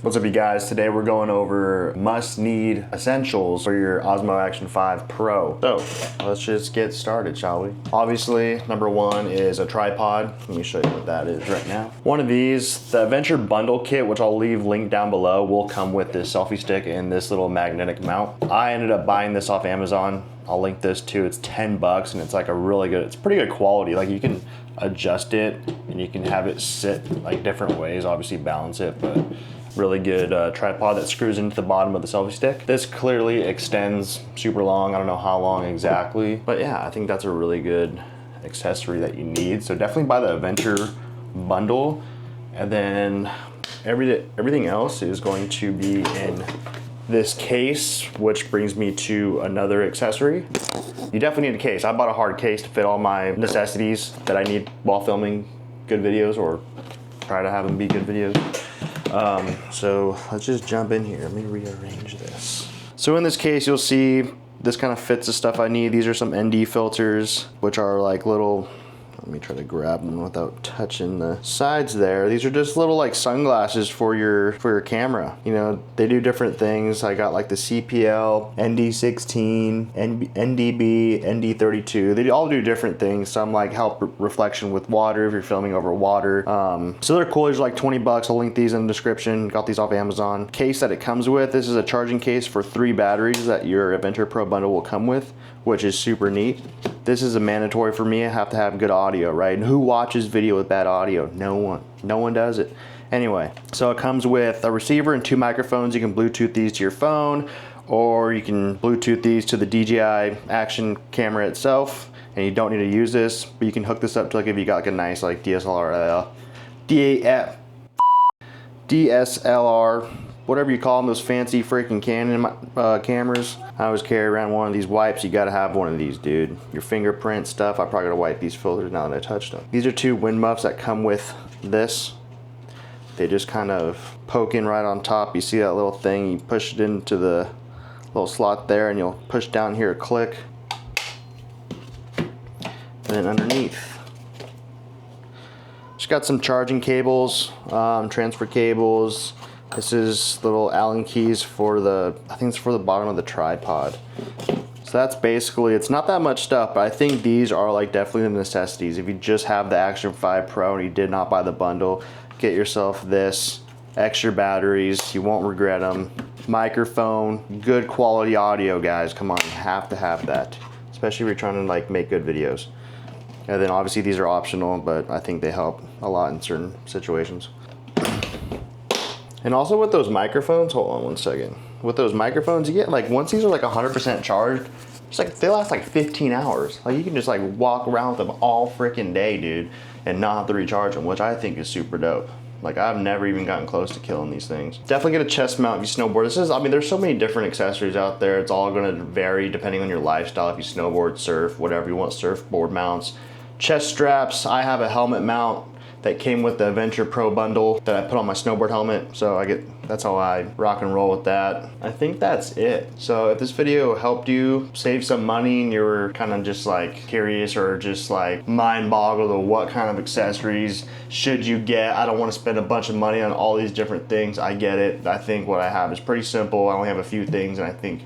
What's up, you guys? Today we're going over must-need essentials for your Osmo Action 5 Pro. So let's just get started, shall we? Obviously, number one is a tripod. Let me show you what that is right now. One of these, the Adventure Bundle Kit, which I'll leave linked down below, will come with this selfie stick and this little magnetic mount. I ended up buying this off Amazon. I'll link this too. It's 10 bucks and it's like a really good, it's pretty good quality. Like you can adjust it and you can have it sit like different ways, obviously balance it, but really good tripod that screws into the bottom of the selfie stick. This clearly extends super long. I don't know how long exactly, but yeah, I think that's a really good accessory that you need. So definitely buy the Adventure Bundle, and then everything else is going to be in this case, which brings me to another accessory. You definitely need a case. I bought a hard case to fit all my necessities that I need while filming good videos, or try to have them be good videos. So let's just jump in here. Let me rearrange this. So in this case, you'll see this kind of fits the stuff I need. These are some ND filters, which are like little, let me try to grab them without touching the sides there. These are just little like sunglasses for your camera. You know, they do different things. I got like the CPL, ND16, NDB, ND32. They all do different things. Some like help reflection with water if you're filming over water. So they're cool. These are like 20 bucks. I'll link these in the description. Got these off Amazon. Case that it comes with, this is a charging case for 3 batteries that your Adventure Pro bundle will come with, which is super neat. This is a mandatory for me. I have to have good audio, right? And who watches video with bad audio? No one. No one does it. Anyway, so it comes with a receiver and 2 microphones. You can Bluetooth these to your phone, or you can Bluetooth these to the DJI Action camera itself, and you don't need to use this, but you can hook this up to like if you got like a nice like DSLR, whatever you call them, those fancy freaking Canon cameras. I always carry around one of these wipes. You gotta have one of these, dude. Your fingerprint stuff, I probably gotta wipe these filters now that I touched them. These are 2 wind muffs that come with this. They just kind of poke in right on top. You see that little thing, you push it into the little slot there, and you'll push down here a click. And then underneath, just got some charging cables, transfer cables. This is little Allen keys for the, I think it's for the bottom of the tripod. So that's basically, it's not that much stuff, but I think these are like definitely the necessities. If you just have the Action 5 Pro and you did not buy the bundle, get yourself this, extra batteries, you won't regret them. Microphone, good quality audio, guys, come on, you have to have that. Especially if you're trying to like make good videos. And then obviously these are optional, but I think they help a lot in certain situations. And also with those microphones, hold on one second. With those microphones, you get like, once these are like 100% charged, it's like, they last like 15 hours. Like you can just like walk around with them all freaking day, dude, and not have to recharge them, which I think is super dope. Like I've never even gotten close to killing these things. Definitely get a chest mount if you snowboard. This is, I mean, there's so many different accessories out there. It's all gonna vary depending on your lifestyle. If you snowboard, surf, whatever you want, surfboard mounts. Chest straps, I have a helmet mount that came with the Adventure Pro bundle that I put on my snowboard helmet. So that's how I rock and roll with that. I think that's it. So if this video helped you save some money and you're kind of just like curious or just like mind boggled of what kind of accessories should you get, I don't want to spend a bunch of money on all these different things. I get it. I think what I have is pretty simple. I only have a few things, and I think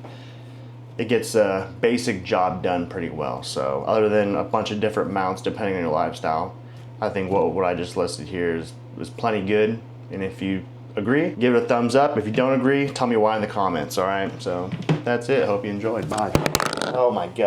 it gets a basic job done pretty well. So other than a bunch of different mounts depending on your lifestyle, I think what I just listed here is plenty good. And if you agree, give it a thumbs up. If you don't agree, tell me why in the comments, all right? So that's it. Hope you enjoyed. Bye. Oh my God.